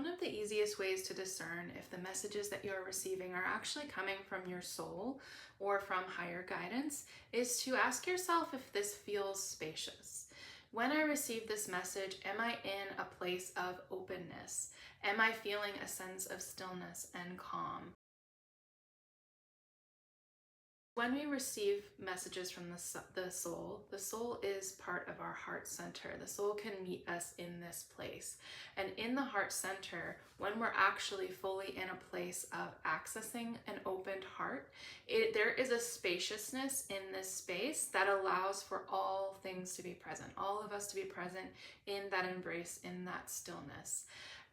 One of the easiest ways to discern if the messages that you are receiving are actually coming from your soul or from higher guidance is to ask yourself if this feels spacious. When I receive this message, am I in a place of openness? Am I feeling a sense of stillness and calm? When we receive messages from the soul is part of our heart center. The soul can meet us in this place. And in the heart center, when we're actually fully in a place of accessing an opened heart, there is a spaciousness in this space that allows for all things to be present, all of us to be present in that embrace, in that stillness.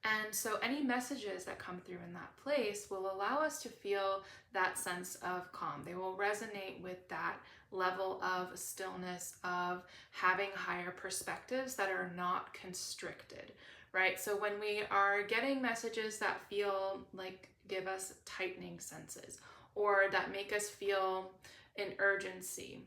And so any messages that come through in that place will allow us to feel that sense of calm. They will resonate with that level of stillness, of having higher perspectives that are not constricted, right? So when we are getting messages that feel like give us tightening senses or that make us feel an urgency,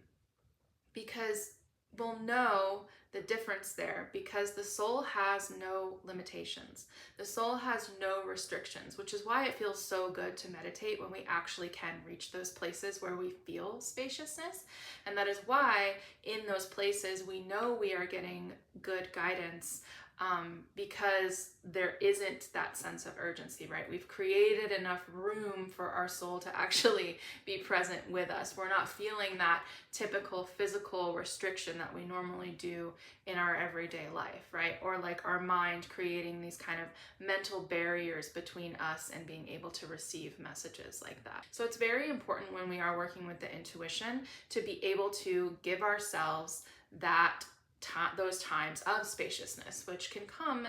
because we'll know the difference there, because the soul has no limitations. The soul has no restrictions, which is why it feels so good to meditate when we actually can reach those places where we feel spaciousness. And that is why in those places we know we are getting good guidance, because there isn't that sense of urgency, right? We've created enough room for our soul to actually be present with us. We're not feeling that typical physical restriction that we normally do in our everyday life, right? Or like our mind creating these kind of mental barriers between us and being able to receive messages like that. So it's very important when we are working with the intuition to be able to give ourselves that those times of spaciousness, which can come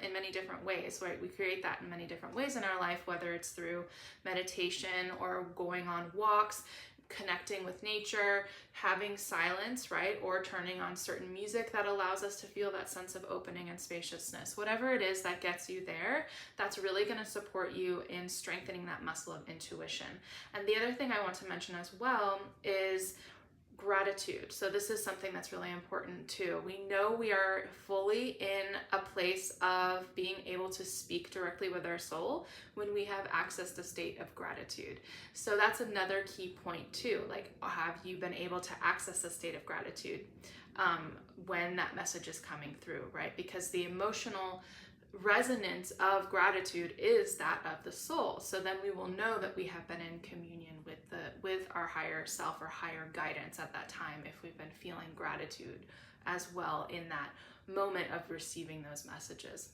in many different ways, right? We create that in many different ways in our life, whether it's through meditation or going on walks, connecting with nature, having silence, right? Or turning on certain music that allows us to feel that sense of opening and spaciousness. Whatever it is that gets you there, that's really going to support you in strengthening that muscle of intuition. And the other thing I want to mention as well is gratitude. So this is something that's really important too. We know we are fully in a place of being able to speak directly with our soul when we have accessed a state of gratitude. So that's another key point too. Like, have you been able to access a state of gratitude when that message is coming through, right? Because the emotional resonance of gratitude is that of the soul. So then we will know that we have been in communion with our higher self or higher guidance at that time, if we've been feeling gratitude as well in that moment of receiving those messages.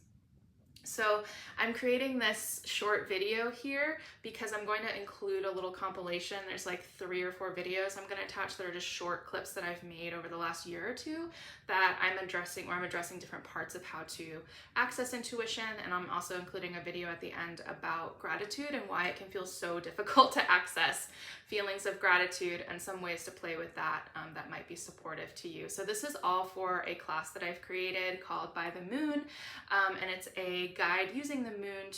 So I'm creating this short video here because I'm going to include a little compilation. There's like 3 or 4 videos I'm going to attach that are just short clips that I've made over the last year or two that I'm addressing different parts of how to access intuition. And I'm also including a video at the end about gratitude and why it can feel so difficult to access feelings of gratitude and some ways to play with that that might be supportive to you. So this is all for a class that I've created called By the Moon, and it's a guide using the moon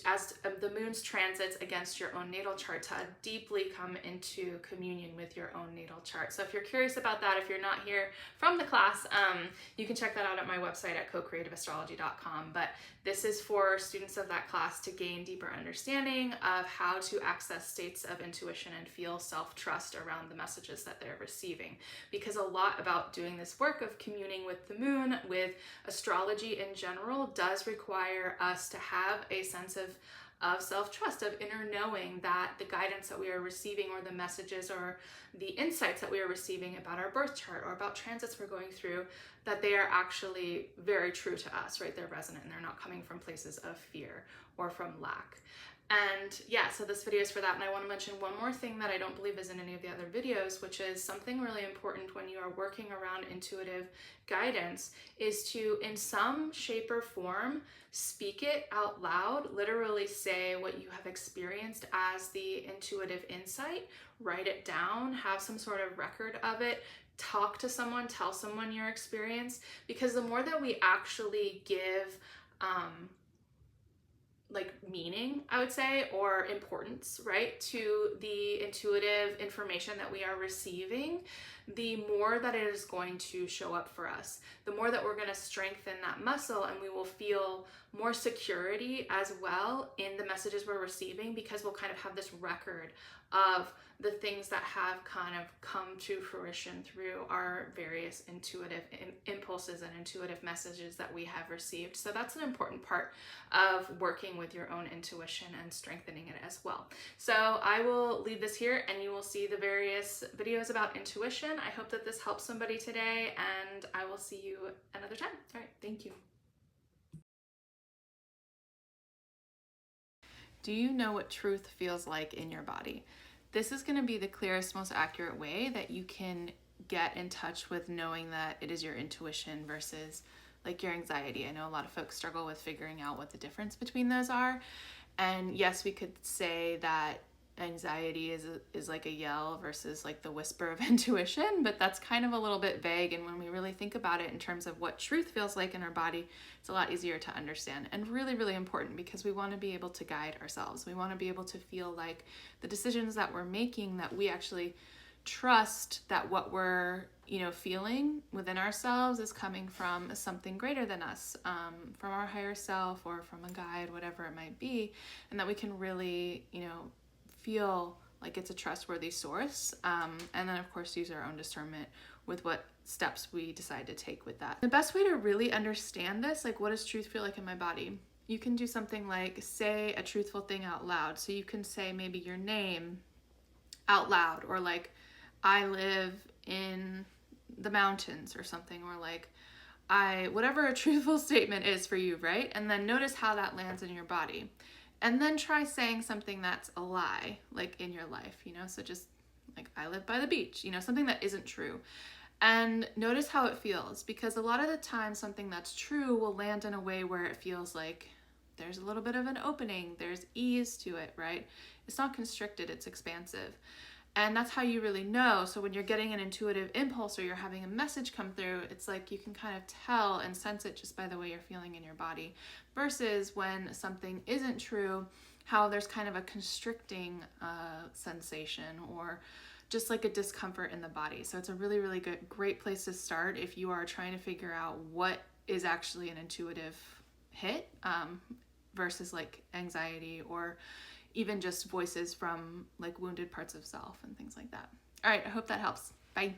as the moon's transits against your own natal chart to deeply come into communion with your own natal chart. So if you're curious about that, if you're not here from the class, you can check that out at my website at cocreativeastrology.com. But this is for students of that class to gain deeper understanding of how to access states of intuition and feel self-trust around the messages that they're receiving. Because a lot about doing this work of communing with the moon, with astrology in general, does require us to have a sense of self-trust, of inner knowing that the guidance that we are receiving or the messages or the insights that we are receiving about our birth chart or about transits we're going through, that they are actually very true to us, right? They're resonant and they're not coming from places of fear or from lack. And yeah, so this video is for that. And I want to mention one more thing that I don't believe is in any of the other videos, which is something really important when you are working around intuitive guidance, is to, in some shape or form, speak it out loud, literally say what you have experienced as the intuitive insight, write it down, have some sort of record of it, talk to someone, tell someone your experience, because the more that we actually give like meaning, I would say, or importance, right, to the intuitive information that we are receiving, the more that it is going to show up for us, the more that we're going to strengthen that muscle, and we will feel more security as well in the messages we're receiving, because we'll kind of have this record of the things that have kind of come to fruition through our various intuitive impulses and intuitive messages that we have received. So that's an important part of working with your own intuition and strengthening it as well. So I will leave this here, and you will see the various videos about intuition. I hope that this helps somebody today, and I will see you another time. All right, thank you. Do you know what truth feels like in your body? This is going to be the clearest, most accurate way that you can get in touch with knowing that it is your intuition versus like your anxiety. I know a lot of folks struggle with figuring out what the difference between those are. And yes, we could say that anxiety is like a yell versus like the whisper of intuition, but that's kind of a little bit vague. And when we really think about it in terms of what truth feels like in our body, it's a lot easier to understand, and really, really important, because we want to be able to guide ourselves. We want to be able to feel like the decisions that we're making, that we actually trust that what we're feeling within ourselves is coming from something greater than us, from our higher self or from a guide, whatever it might be, and that we can really feel like it's a trustworthy source, and then of course use our own discernment with what steps we decide to take with that. The best way to really understand this, like what does truth feel like in my body, you can do something like say a truthful thing out loud. So you can say maybe your name out loud, or like I live in the mountains or something, or like whatever a truthful statement is for you, right? And then notice how that lands in your body. And then try saying something that's a lie, like in your life, so just like I live by the beach, something that isn't true. And notice how it feels, because a lot of the time something that's true will land in a way where it feels like there's a little bit of an opening, there's ease to it, right? It's not constricted, it's expansive. And that's how you really know. So when you're getting an intuitive impulse or you're having a message come through, it's like you can kind of tell and sense it just by the way you're feeling in your body. Versus when something isn't true, how there's kind of a constricting sensation, or just like a discomfort in the body. So it's a really, really great place to start if you are trying to figure out what is actually an intuitive hit versus like anxiety, or even just voices from like wounded parts of self and things like that. All right, I hope that helps. Bye.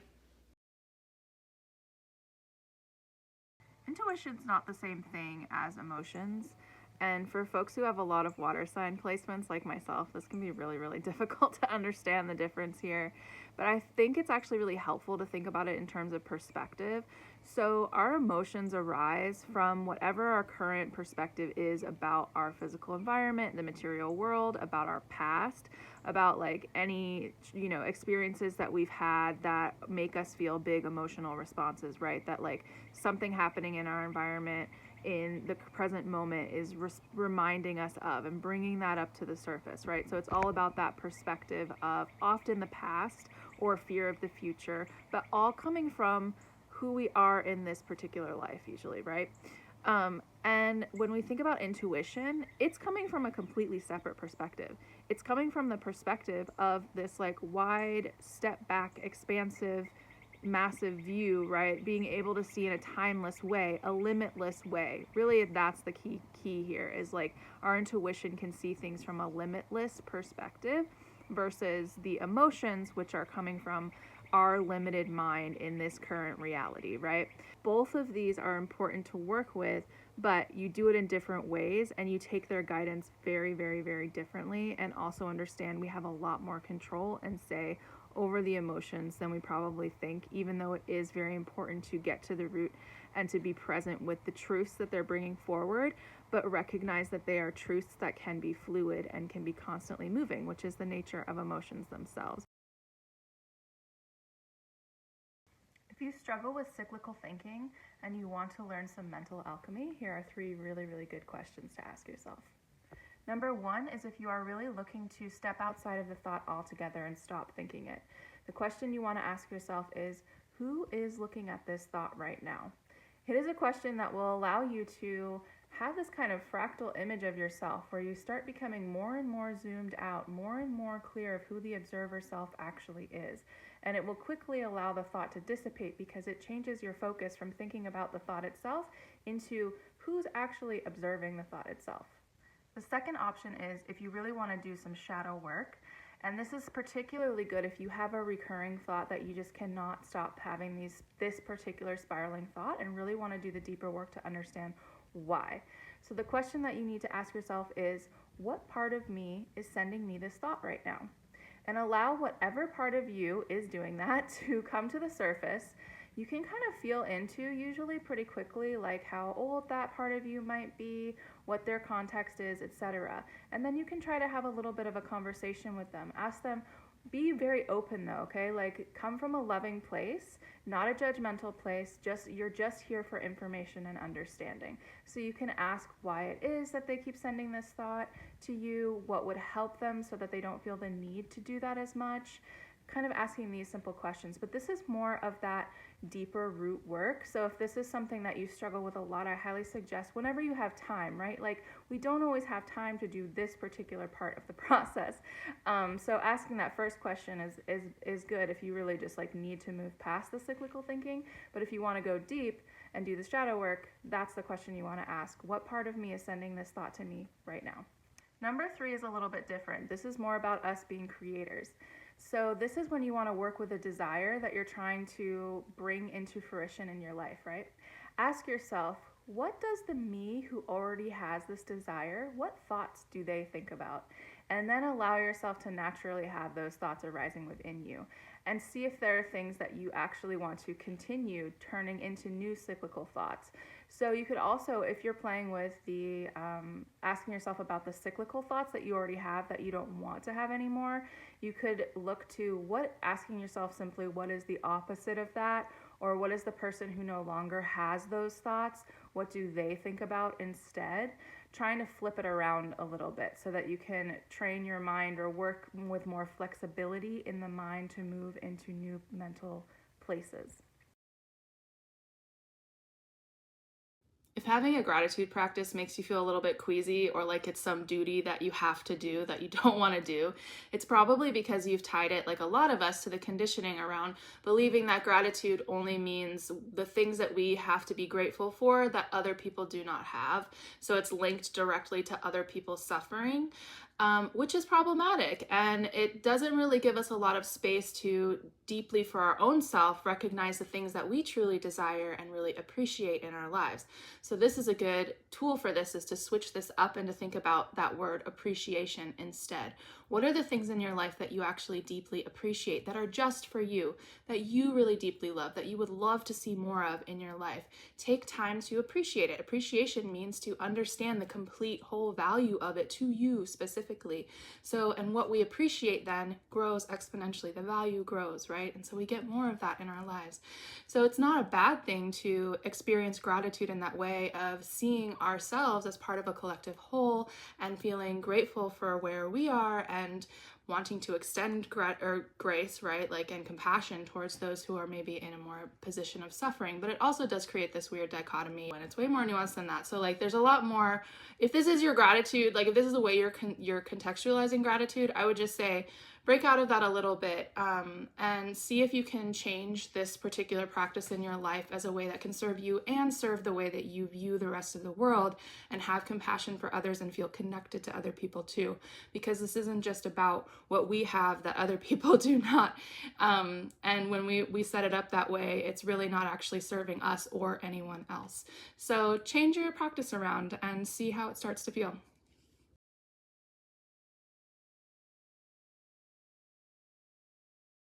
Intuition's not the same thing as emotions. And for folks who have a lot of water sign placements like myself, this can be really, really difficult to understand the difference here. But I think it's actually really helpful to think about it in terms of perspective. So our emotions arise from whatever our current perspective is about our physical environment, the material world, about our past, about like any, experiences that we've had that make us feel big emotional responses, right? That like something happening in our environment in the present moment is reminding us of and bringing that up to the surface, right? So it's all about that perspective of often the past or fear of the future, but all coming from who we are in this particular life usually, right? And when we think about intuition, it's coming from a completely separate perspective. It's coming from the perspective of this like wide, step back, expansive, massive view, right? Being able to see in a timeless way, a limitless way. Really, that's the key here, is like our intuition can see things from a limitless perspective versus the emotions, which are coming from our limited mind in this current reality, right? Both of these are important to work with, but you do it in different ways, and you take their guidance very, very, very differently, and also understand we have a lot more control and say over the emotions than we probably think, even though it is very important to get to the root and to be present with the truths that they're bringing forward, but recognize that they are truths that can be fluid and can be constantly moving, which is the nature of emotions themselves. If you struggle with cyclical thinking and you want to learn some mental alchemy, here are 3 really, really good questions to ask yourself. Number 1 is if you are really looking to step outside of the thought altogether and stop thinking it. The question you want to ask yourself is, who is looking at this thought right now? It is a question that will allow you to have this kind of fractal image of yourself where you start becoming more and more zoomed out, more and more clear of who the observer self actually is. And it will quickly allow the thought to dissipate because it changes your focus from thinking about the thought itself into who's actually observing the thought itself. The second option is if you really want to do some shadow work. And this is particularly good if you have a recurring thought that you just cannot stop having this particular spiraling thought and really want to do the deeper work to understand why. So the question that you need to ask yourself is, what part of me is sending me this thought right now? And allow whatever part of you is doing that to come to the surface. You can kind of feel into, usually pretty quickly, like how old that part of you might be, what their context is, etc. And then you can try to have a little bit of a conversation with them. Ask them, be very open though, okay? Like, come from a loving place, not a judgmental place. You're just here for information and understanding. So you can ask why it is that they keep sending this thought to you, what would help them so that they don't feel the need to do that as much. Kind of asking these simple questions, but this is more of that deeper root work. So if this is something that you struggle with a lot, I highly suggest whenever you have time, right? Like, we don't always have time to do this particular part of the process. So asking that first question is good if you really just like need to move past the cyclical thinking. But if you want to go deep and do the shadow work, that's the question you want to ask. What part of me is sending this thought to me right now? Number 3 is a little bit different. This is more about us being creators. So this is when you want to work with a desire that you're trying to bring into fruition in your life, right? Ask yourself, what does the me who already has this desire, what thoughts do they think about? And then allow yourself to naturally have those thoughts arising within you. And see if there are things that you actually want to continue turning into new cyclical thoughts. So you could also, if you're playing with the asking yourself about the cyclical thoughts that you already have that you don't want to have anymore, you could look to asking yourself simply, what is the opposite of that? Or what is the person who no longer has those thoughts? What do they think about instead? Trying to flip it around a little bit so that you can train your mind or work with more flexibility in the mind to move into new mental places. If having a gratitude practice makes you feel a little bit queasy or like it's some duty that you have to do that you don't want to do, it's probably because you've tied it, like a lot of us, to the conditioning around believing that gratitude only means the things that we have to be grateful for that other people do not have. So it's linked directly to other people's suffering. Which is problematic, and it doesn't really give us a lot of space to deeply, for our own self, recognize the things that we truly desire and really appreciate in our lives. So this is a good tool for this, is to switch this up and to think about that word appreciation instead. What are the things in your life that you actually deeply appreciate, that are just for you, that you really deeply love, that you would love to see more of in your life? Take time to appreciate it. Appreciation means to understand the complete whole value of it to you specifically. So, and what we appreciate then grows exponentially. The value grows, right? And so we get more of that in our lives. So it's not a bad thing to experience gratitude in that way of seeing ourselves as part of a collective whole and feeling grateful for where we are and wanting to extend grace, right? Like, and compassion towards those who are maybe in a more position of suffering. But it also does create this weird dichotomy, and it's way more nuanced than that. So like, there's a lot more. If this is your gratitude, like if this is the way you're contextualizing gratitude, I would just say, break out of that a little bit and see if you can change this particular practice in your life as a way that can serve you and serve the way that you view the rest of the world, and have compassion for others and feel connected to other people too. Because this isn't just about what we have that other people do not. And when we set it up that way, it's really not actually serving us or anyone else. So change your practice around and see how it starts to feel.